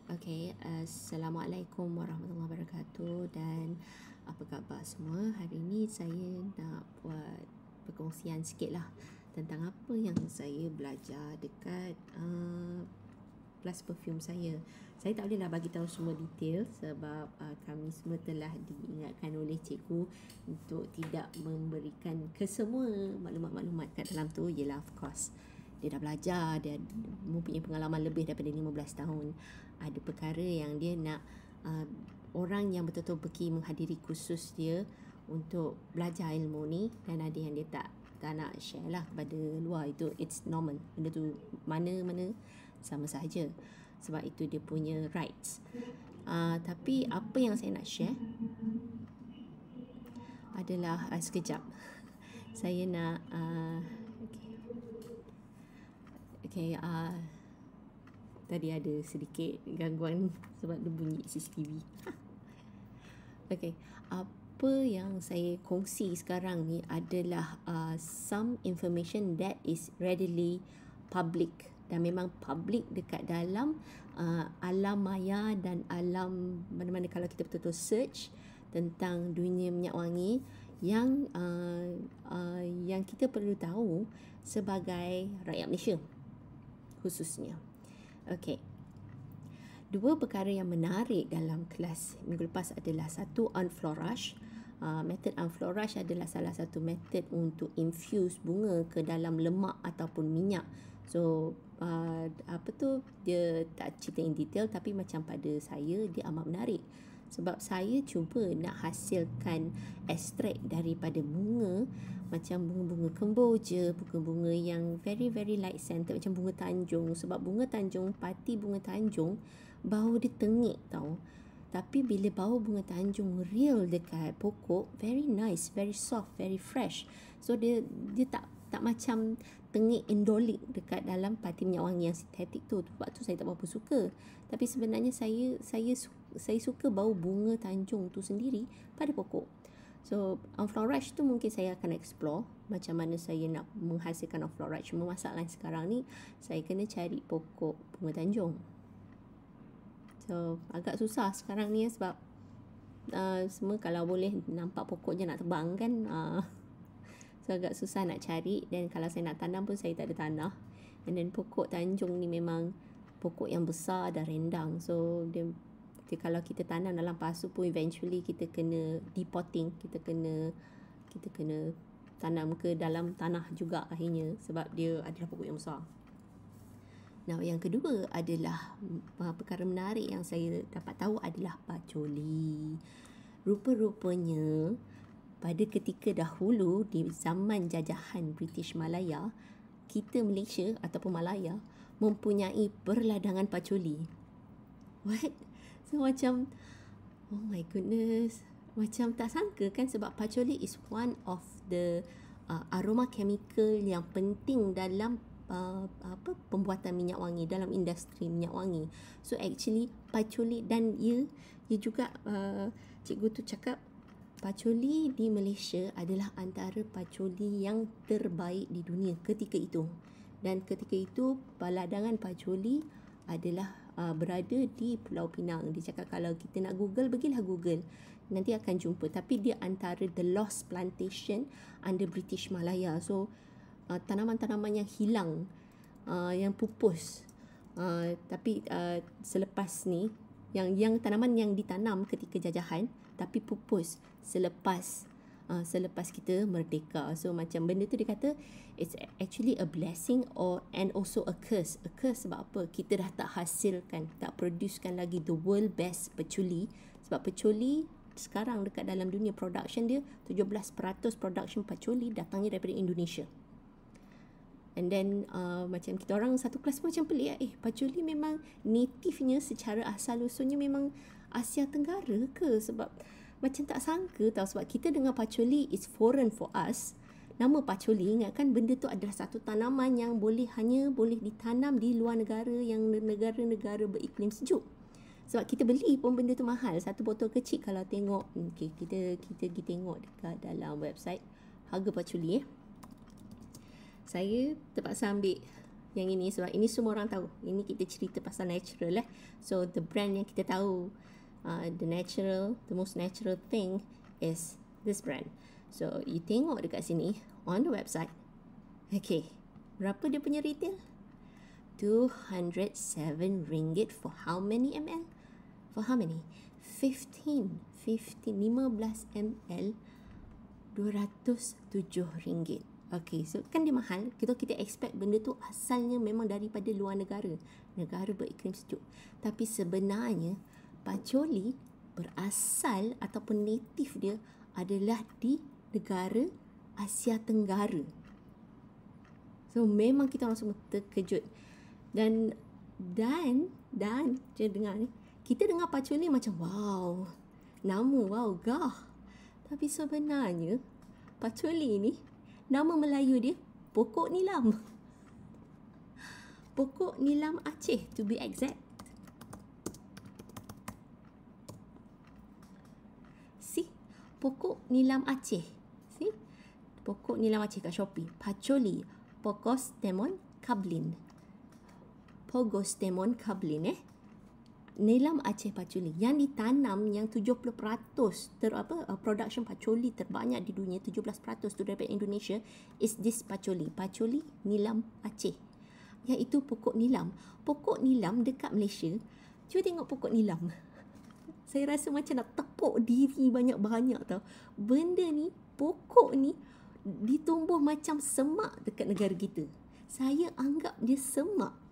Okay, Assalamualaikum warahmatullahi wabarakatuh dan apa khabar semua. Hari ini saya nak buat perkongsian sikit lah tentang apa yang saya belajar dekat kelas perfume saya. Saya tak bolehlah bagi tahu semua detail sebab kami semua telah diingatkan oleh cikgu untuk tidak memberikan kesemua maklumat-maklumat kat dalam tu. Yelah, of course dia dah belajar, dia mempunyai pengalaman lebih daripada 15 tahun. Ada perkara yang dia nak orang yang betul-betul pergi menghadiri kursus dia untuk belajar ilmu ni, dan ada yang dia tak nak share lah kepada luar. Itu it's normal, benda tu mana-mana sama sahaja sebab itu dia punya rights. Tapi apa yang saya nak share adalah sekejap saya nak okay, tadi ada sedikit gangguan sebab dia bunyi CCTV. Okay, apa yang saya kongsi sekarang ni adalah some information that is readily public, dan memang public dekat dalam alam maya dan alam mana-mana. Kalau kita betul-betul search tentang dunia minyak wangi yang kita perlu tahu sebagai rakyat Malaysia khususnya. Okey. Dua perkara yang menarik dalam kelas minggu lepas adalah satu, enfleurage. Metod enfleurage adalah salah satu metod untuk infuse bunga ke dalam lemak ataupun minyak. So dia tak cerita in detail, tapi macam pada saya dia amat menarik sebab saya cuba nak hasilkan ekstrak daripada bunga macam bunga-bunga kemboja, bunga-bunga yang very very light scented macam bunga tanjung. Sebab bunga tanjung, pati bunga tanjung, bau dia tengik tau. Tapi bila bau bunga tanjung real dekat pokok, very nice, very soft, very fresh. So dia tak macam tengik indolik dekat dalam pati minyak wangi yang sintetik tu. Sebab tu saya tak berapa suka. Tapi sebenarnya saya suka bau bunga tanjung tu sendiri pada pokok. So enfleurage tu mungkin saya akan explore macam mana saya nak menghasilkan enfleurage. Cuma masalah sekarang ni saya kena cari pokok bunga tanjung. So agak susah sekarang ni sebab semua kalau boleh nampak pokok je nak tebang kan. So agak susah nak cari, dan kalau saya nak tanam pun saya tak ada tanah. And then pokok tanjung ni memang pokok yang besar dan rendang. So dia kalau kita tanam dalam pasu pun eventually kita kena depotting, kita kena tanam ke dalam tanah juga akhirnya sebab dia adalah pokok yang besar. Nah, yang kedua adalah perkara menarik yang saya dapat tahu adalah patchouli. Rupa-rupanya pada ketika dahulu di zaman jajahan British Malaya, kita Malaysia ataupun Malaya mempunyai perladangan patchouli. What? So macam, oh my goodness, macam tak sangka kan, sebab patchouli is one of the aroma chemical yang penting dalam pembuatan minyak wangi, dalam industri minyak wangi. So actually patchouli, dan ia juga cikgu tu cakap patchouli di Malaysia adalah antara patchouli yang terbaik di dunia ketika itu. Dan ketika itu perladangan patchouli adalah berada di Pulau Pinang. Dia cakap kalau kita nak Google, pergilah Google, nanti akan jumpa. Tapi dia antara the lost plantation under British Malaya. So tanaman-tanaman yang hilang, yang pupus. Tapi selepas ni, yang tanaman yang ditanam ketika jajahan tapi pupus selepas kita merdeka. So macam benda tu dia kata it's actually a blessing and also a curse. A curse sebab apa? Kita dah tak hasilkan, tak producekan lagi the world best patchouli. Sebab patchouli sekarang dekat dalam dunia production dia 17% production patchouli datangnya daripada Indonesia. And then macam kita orang satu kelas pun macam pelik patchouli memang native-nya secara asal usulnya memang Asia Tenggara ke? Sebab macam tak sangka tau, sebab kita dengar patchouli is foreign for us. Nama patchouli, ingatkan benda tu adalah satu tanaman yang hanya boleh ditanam di luar negara, yang negara-negara beriklim sejuk. Sebab kita beli pun benda tu mahal. Satu botol kecil kalau tengok, kita pergi tengok dekat dalam website harga patchouli. Saya terpaksa ambil yang ini sebab ini semua orang tahu. Ini kita cerita pasal natural So the brand yang kita tahu, the most natural thing is this brand. So you tengok dekat sini on the website. Okay, berapa dia punya retail? 207 ringgit for how many ml? For how many? 15 ml 207 ringgit. Okay, so kan dia mahal. Kita expect benda tu asalnya memang daripada luar negara beriklim sejuk. Tapi sebenarnya patchouli berasal ataupun native dia adalah di negara Asia Tenggara. So memang kita orang semua terkejut. Dan dia dengar ni, kita dengar patchouli macam wow, nama wow, gah. Tapi sebenarnya patchouli ni nama Melayu dia pokok nilam. Pokok nilam Aceh to be exact. See? Pokok nilam Aceh. See? Pokok nilam Aceh kat Shopee. Patchouli, Pogostemon cablin. Pogostemon cablin nilam Aceh patchouli yang ditanam, yang 70% production patchouli terbanyak di dunia, 17% tu daripada Indonesia, is this patchouli nilam Aceh, iaitu pokok nilam. Pokok nilam dekat Malaysia, cuba tengok pokok nilam. Saya rasa macam nak tepuk diri banyak-banyak tau. Benda ni, pokok ni ditumbuh macam semak dekat negara kita. Saya anggap dia semak.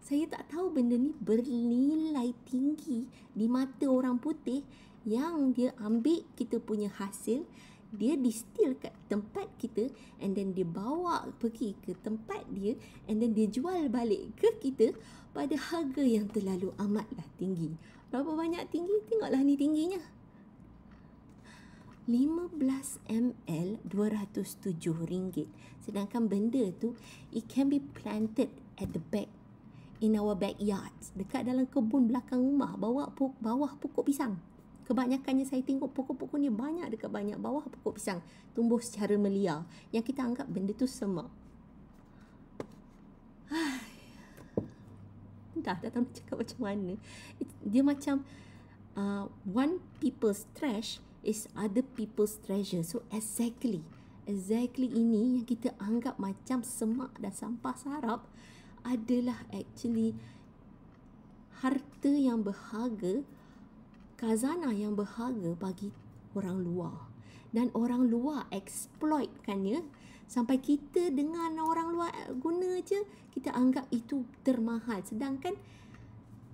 Saya tak tahu benda ni bernilai tinggi di mata orang putih, yang dia ambil kita punya hasil, dia distill kat tempat kita, and then dia bawa pergi ke tempat dia, and then dia jual balik ke kita pada harga yang terlalu amatlah tinggi. Berapa banyak tinggi? Tengoklah ni tingginya. 15 ml 207 ringgit. Sedangkan benda tu, it can be planted at the back, in our backyards, dekat dalam kebun belakang rumah, bawah pokok pisang. Kebanyakannya saya tengok pokok-pokok ni banyak dekat bawah pokok pisang, tumbuh secara meliar, yang kita anggap benda tu semak. Dah tahu nak cakap macam mana. Dia macam one people's trash is other people's treasure. So exactly ini yang kita anggap macam semak dan sampah sarap adalah actually harta yang berharga, khazanah yang berharga bagi orang luar. Dan orang luar exploitkannya sampai kita dengan orang luar guna je, kita anggap itu termahal. Sedangkan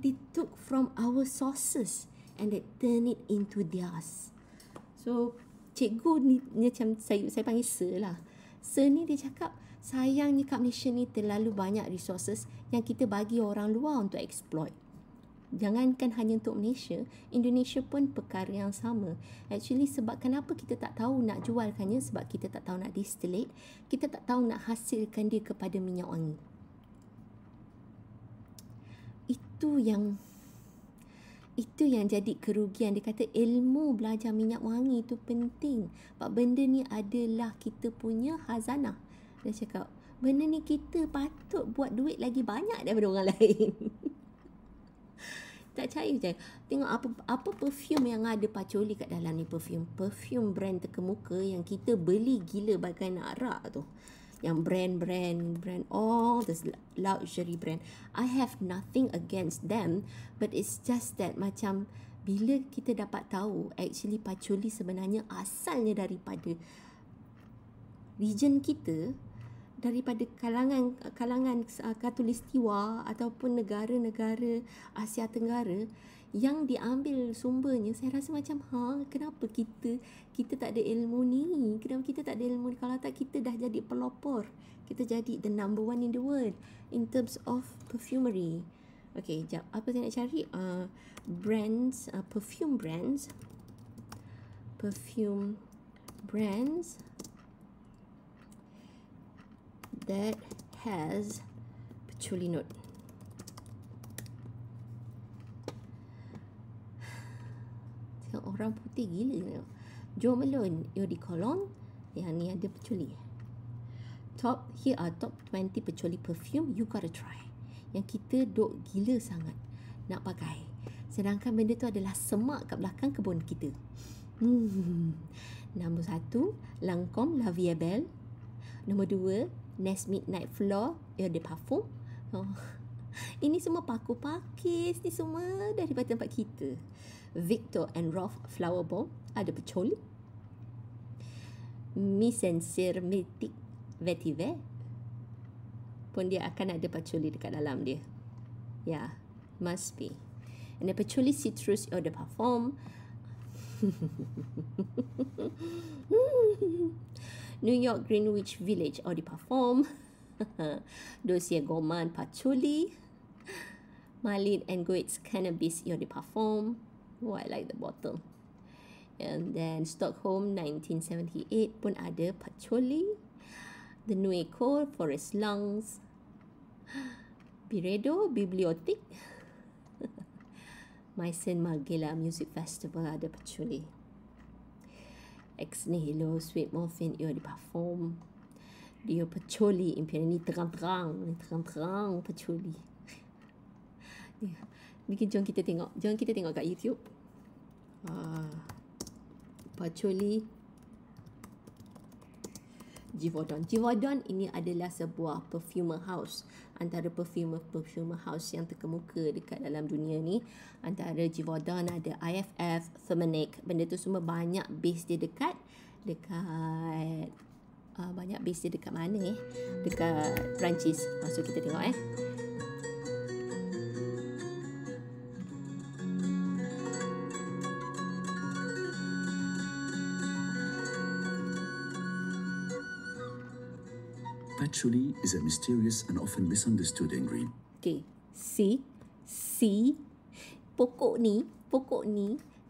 they took from our sources and they turn it into theirs. So cikgu ni macam saya panggil Sir lah. Sir ni dia cakap, sayangnya kat Malaysia ni terlalu banyak resources yang kita bagi orang luar untuk exploit. Jangankan hanya untuk Malaysia, Indonesia pun perkara yang sama. Actually sebab kenapa kita tak tahu nak jualkannya, sebab kita tak tahu nak distillate, kita tak tahu nak hasilkan dia kepada minyak wangi. Itu yang jadi kerugian. Dia kata ilmu belajar minyak wangi itu penting, sebab benda ni adalah kita punya khazanah. Dia cakap, benda ni kita patut buat duit lagi banyak daripada orang lain. Tak percaya je. Tengok apa perfume yang ada patchouli kat dalam ni. Perfume brand terkemuka yang kita beli gila bagai nak arak tu. Yang brand, all this luxury brand. I have nothing against them, but it's just that macam bila kita dapat tahu actually patchouli sebenarnya asalnya daripada region kita, daripada kalangan Khatulistiwa ataupun negara-negara Asia Tenggara yang diambil sumbernya. Saya rasa macam kenapa kita tak ada ilmu ni? Kenapa kita tak ada ilmu ni? Kalau tak, kita dah jadi pelopor, kita jadi the number one in the world in terms of perfumery. Okay, jap, apa saya nak cari? Perfume brands that has patchouli note. Tengok orang putih gila. Jo Malone, Eau de Cologne, yang ni ada patchouli. Here are top 20 peculiar perfume you gotta try. Yang kita duk gila sangat nak pakai. Sedangkan benda tu adalah semak kat belakang kebun kita. Nombor 1, Lancôme La Vie est Belle. Nombor 2, Nest Midnight Floor Eau de Parfum. Ini semua pakis ni semua daripada tempat kita. Victor and Rolf Flower Bomb ada peculiar. Miss and Hermétique Vetiver pun dia akan ada patchouli dekat dalam dia. Yeah, must be. And the patchouli citrus eau de parfum. New York Greenwich Village eau de parfum. Dossier Gourmand patchouli. Marlene and Goetz cannabis eau de parfum. Oh, I like the bottle. And then Stockholm 1978 pun ada patchouli. The Nuit Cour Forest Lungs. Biredo Bibliothèque. Meissen Margiela Music Festival ada patchouli. Ex Nihilo Sweet Morphine Eau de Parfum. Dia patchouli Imperial ni terang-terang patchouli. Bikin jom kita tengok kat YouTube. Patchouli Givaudan ini adalah sebuah perfumer house, antara perfumer house yang terkemuka dekat dalam dunia ni. Antara Givaudan ada IFF, Thermonic, benda tu semua banyak base dia dekat banyak base dia dekat mana dekat Perancis. So kita tengok Patchouli is a mysterious and often misunderstood ingredient. Okay, see, pokok ni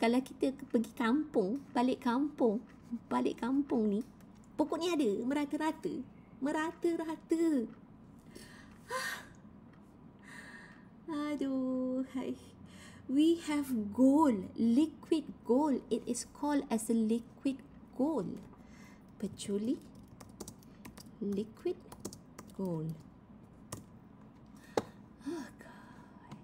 kalau kita pergi kampung, balik kampung ni, pokok ni ada merata-rata. Aduh, hai. We have gold, liquid gold. It is called as a liquid gold. Patchouli liquid gold. Oh God.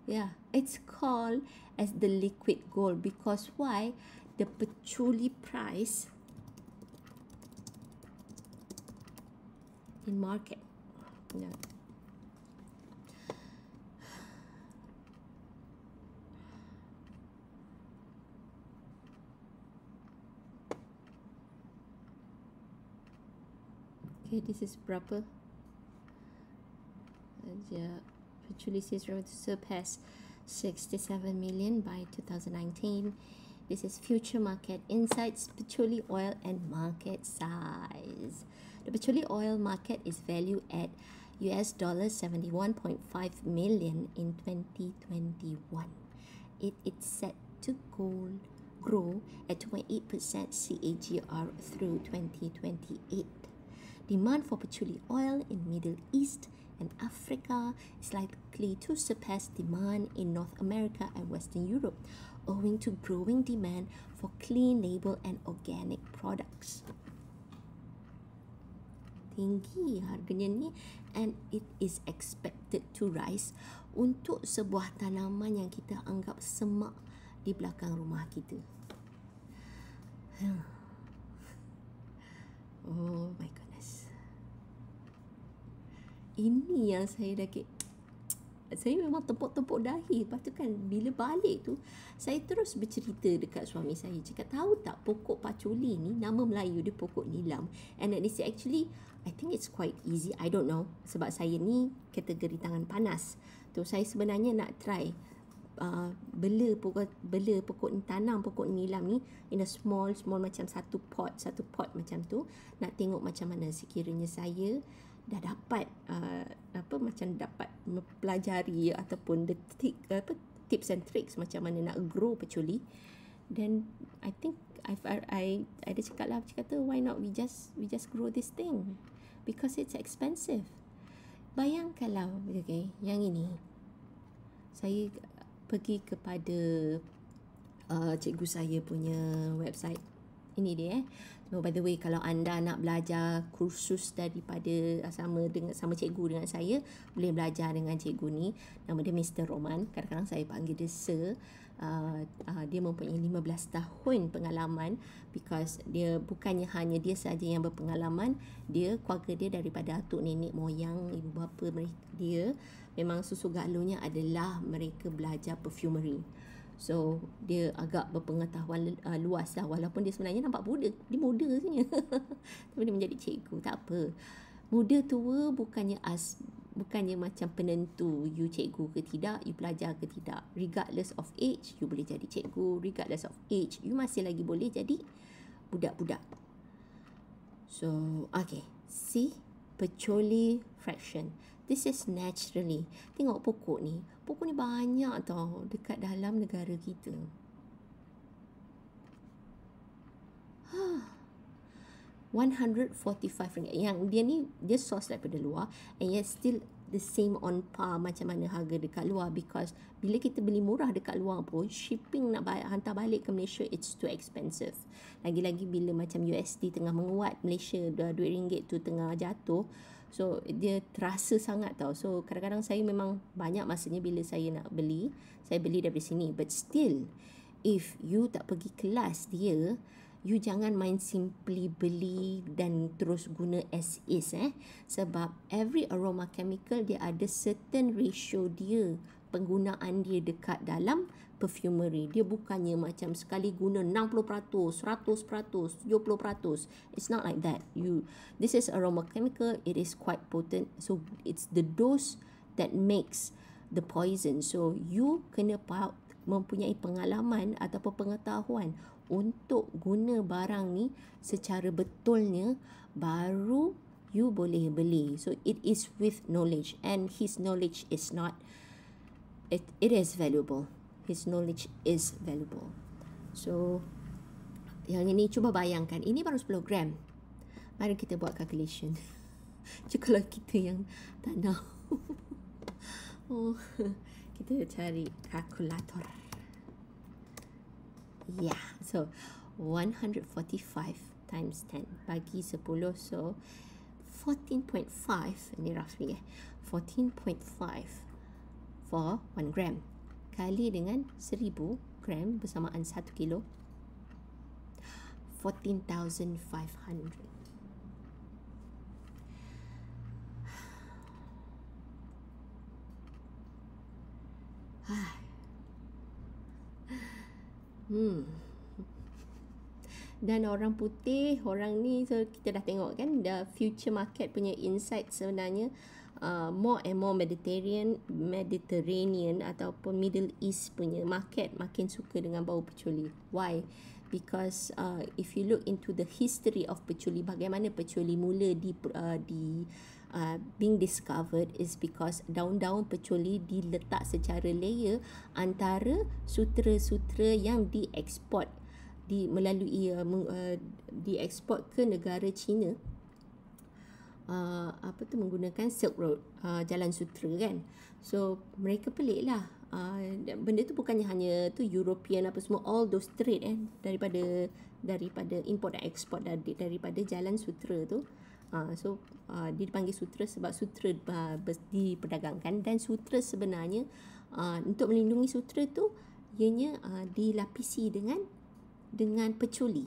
Yeah, it's called as the liquid gold because why? The patchouli price in market. Yeah. Okay, this is berapa? Patchouli says to surpass 67 million by 2019. This is future market insights, patchouli oil and market size. The patchouli oil market is valued at $71.5 million in 2021. It is set to grow at 2.8% CAGR through 2028. Demand for patchouli oil in Middle East and Africa is likely to surpass demand in North America and Western Europe, owing to growing demand for clean label and organic products. Tinggi harganya ni, and it is expected to rise untuk sebuah tanaman yang kita anggap semak di belakang rumah kita. Oh my God. Ini yang saya saya memang tepuk-tepuk dahi. Lepas tu kan bila balik tu saya terus bercerita dekat suami saya, cakap tahu tak pokok patchouli ni nama Melayu dia pokok nilam, and this actually I think it's quite easy. I don't know sebab saya ni kategori tangan panas tu, saya sebenarnya nak try bela pokok ni, tanam pokok nilam ni in a small macam satu pot macam tu, nak tengok macam mana sekiranya saya dah dapat macam dapat mempelajari ataupun the tips and tricks macam mana nak grow patchouli. Then I think I ada cakap why not we just grow this thing because it's expensive. Bayang kalau yang ini saya pergi kepada cikgu saya punya website, Ini dia. So, by the way, kalau anda nak belajar kursus daripada sama cikgu dengan saya, boleh belajar dengan cikgu ni. Nama dia Mr. Roman. Kadang-kadang saya panggil dia Sir. Dia mempunyai 15 tahun pengalaman, because dia bukannya hanya dia saja yang berpengalaman, keluarga dia daripada atuk nenek moyang ibu bapa dia memang susu galuhnya adalah mereka belajar perfumery. So dia agak berpengetahuan luas lah, walaupun dia sebenarnya nampak muda. Dia muda sebenarnya. Tapi dia menjadi cikgu, tak apa. Muda tua bukannya macam penentu you cikgu ke tidak, you pelajar ke tidak. Regardless of age, you boleh jadi cikgu. Regardless of age, you masih lagi boleh jadi budak-budak. So, okay. See, Pecoli fraction. This is naturally. Tengok pokok ni. Pokok ni banyak tau dekat dalam negara kita. 145 ringgit. Yang dia ni, dia source daripada luar, and yet still the same on par macam mana harga dekat luar, because bila kita beli murah dekat luar pun, shipping nak hantar balik ke Malaysia, it's too expensive. Lagi-lagi bila macam USD tengah menguat, Malaysia RM2 tu tengah jatuh, so dia terasa sangat tau. So kadang-kadang saya memang banyak masanya bila saya nak beli, saya beli daripada sini. But still, if you tak pergi kelas dia, you jangan main simply beli dan terus guna as is, sebab every aroma chemical dia ada certain ratio dia, penggunaan dia dekat dalam perfumery. Dia bukannya macam sekali guna 60%, 100%, 70%. It's not like that. This is aroma chemical, it is quite potent. So it's the dose that makes the poison. So you kena mempunyai pengalaman ataupun pengetahuan untuk guna barang ni secara betulnya, baru you boleh beli. So it is with knowledge, and his knowledge is not, it is valuable. His knowledge is valuable. So yang ini, cuba bayangkan, ini baru 10 gram. Mari kita buat calculation. Kalau kita yang tak tahu, kita cari kalkulator. Yeah, so 145 times 10 bagi 10, so 14.5, ini roughly 14.5 for 1 gram kali dengan 1000 gram bersamaan 1 kilo, 14,500. Dan orang putih, orang ni, so kita dah tengok kan, the future market punya insight sebenarnya more and more Mediterranean ataupun Middle East punya market makin suka dengan bau peculi. Why? Because if you look into the history of peculi, bagaimana peculi mula being discovered, is because daun-daun peculi diletak secara layer antara sutera-sutera yang dieksport melalui dieksport ke negara China, menggunakan Silk Road, jalan sutera kan. So mereka pelik lah, benda tu bukannya hanya tu European apa semua, all those trade daripada import dan export daripada jalan sutera tu. So dia dipanggil sutera sebab sutera diperdagangkan, dan sutera sebenarnya untuk melindungi sutera tu ianya dilapisi dengan peculi,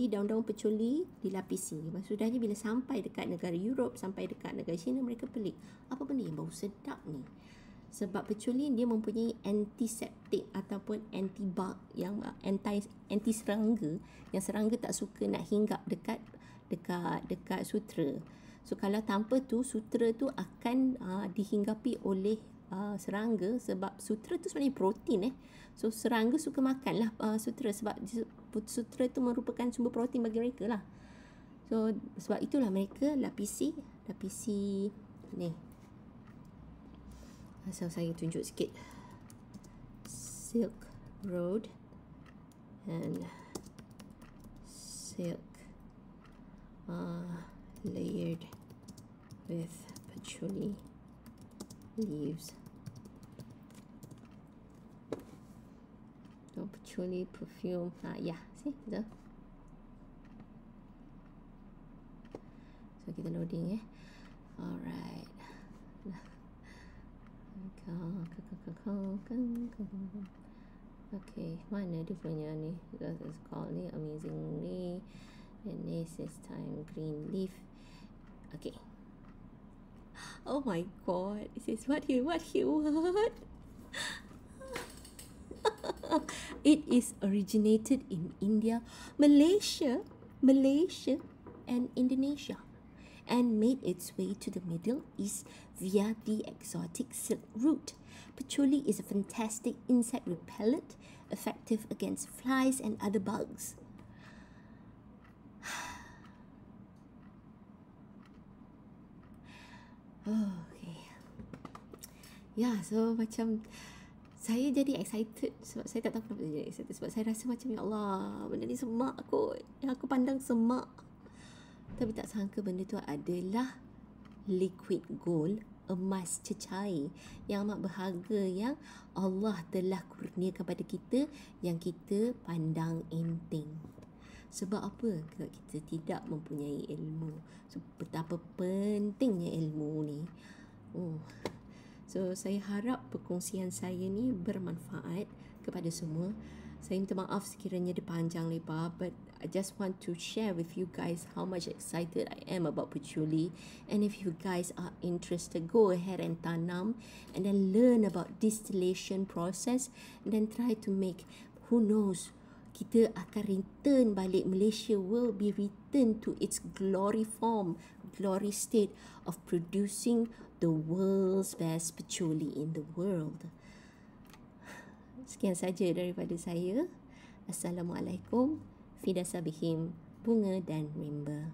daun-daun peculi dilapisi. Maksudnya bila sampai dekat negara Europe, sampai dekat negara China, mereka pelik, apa benda yang bau sedap ni? Sebab peculi dia mempunyai antiseptik ataupun antibak, yang anti serangga, yang serangga tak suka nak hinggap dekat sutera. So kalau tanpa tu, sutera tu akan dihinggapi oleh serangga, sebab sutera tu sebenarnya protein. So serangga suka makan lah sutera, sebab sutera tu merupakan sumber protein bagi mereka lah. So sebab itulah mereka lapisi ni. So saya tunjuk sikit, Silk Road and silk layered with patchouli leaves. So patchouli perfume, yeah, see the kita loading Alright. Okay, mana dia punya ni? That is called ni Amazingly. And this is time green leaf. Okay. Oh my god, this is what he want. It is originated in India, Malaysia, and Indonesia, and made its way to the Middle East via the exotic Silk Route. Patchouli is a fantastic insect repellent, effective against flies and other bugs. Okay. Yeah, so macam saya jadi excited sebab saya tak tahu kenapa saya jadi excited, sebab saya rasa macam ya Allah, benda ni semak kot, yang aku pandang semak. Tapi tak sangka benda tu adalah liquid gold, emas cecair yang amat berharga, yang Allah telah kurniakan kepada kita, yang kita pandang enteng. Sebab apa? Sebab kita tidak mempunyai ilmu. So, betapa pentingnya ilmu ni. So, saya harap perkongsian saya ni bermanfaat kepada semua. Saya minta maaf sekiranya dia panjang lebar, but I just want to share with you guys how much excited I am about patchouli. And if you guys are interested, go ahead and tanam and then learn about distillation process and then try to make, who knows, kita akan return balik, Malaysia will be returned to its glory form, glory state of producing the world's best patchouli in the world. Sekian saja daripada saya. Assalamualaikum. Fida Sabihim, Bunga dan Rimba.